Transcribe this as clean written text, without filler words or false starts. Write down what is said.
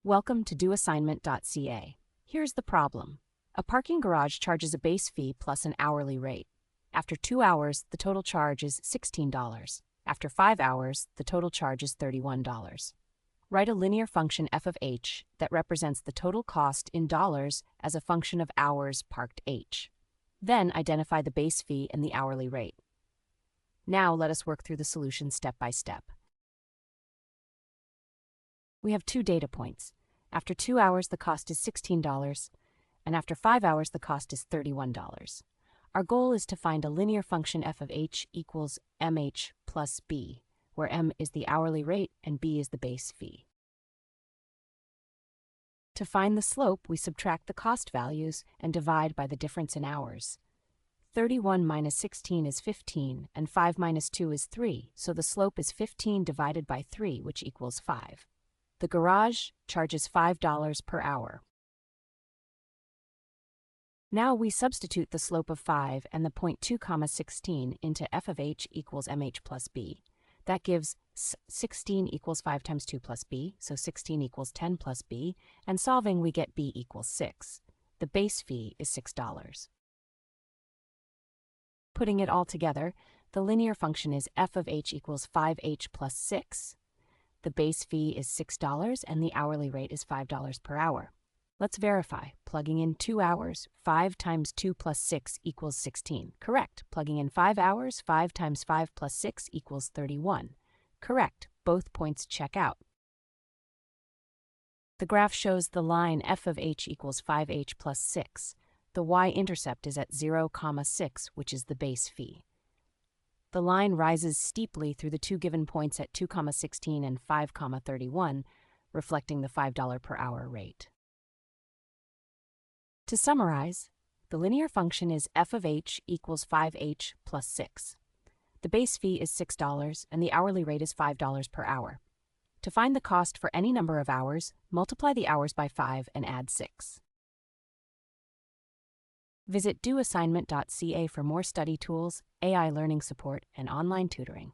Welcome to doassignment-ca. Here's the problem. A parking garage charges a base fee plus an hourly rate. After 2 hours, the total charge is $16. After 5 hours, the total charge is $31. Write a linear function f of h that represents the total cost in dollars as a function of hours parked h. Then identify the base fee and the hourly rate. Now let us work through the solution step by step. We have 2 data points. After 2 hours, the cost is $16, and after 5 hours, the cost is $31. Our goal is to find a linear function f of h equals mh plus b, where m is the hourly rate and b is the base fee. To find the slope, we subtract the cost values and divide by the difference in hours. 31 minus 16 is 15, and 5 minus 2 is 3, so the slope is 15 divided by 3, which equals 5. The garage charges $5 per hour. Now we substitute the slope of 5 and the point 2, 16 into f of h equals mh plus b. That gives 16 equals 5 times 2 plus b, so 16 equals 10 plus b, and solving we get b equals 6. The base fee is $6. Putting it all together, the linear function is f of h equals 5h plus 6. The base fee is $6 and the hourly rate is $5 per hour. Let's verify. Plugging in 2 hours, 5 times 2 plus 6 equals 16. Correct. Plugging in 5 hours, 5 times 5 plus 6 equals 31. Correct. Both points check out. The graph shows the line f of h equals 5h plus 6. The y-intercept is at 0, 6, which is the base fee. The line rises steeply through the 2 given points at 2, 16 and 5, 31, reflecting the $5 per hour rate. To summarize, the linear function is f of h equals 5h plus 6. The base fee is $6 and the hourly rate is $5 per hour. To find the cost for any number of hours, multiply the hours by 5 and add 6. Visit doassignment.ca for more study tools, AI learning support, and online tutoring.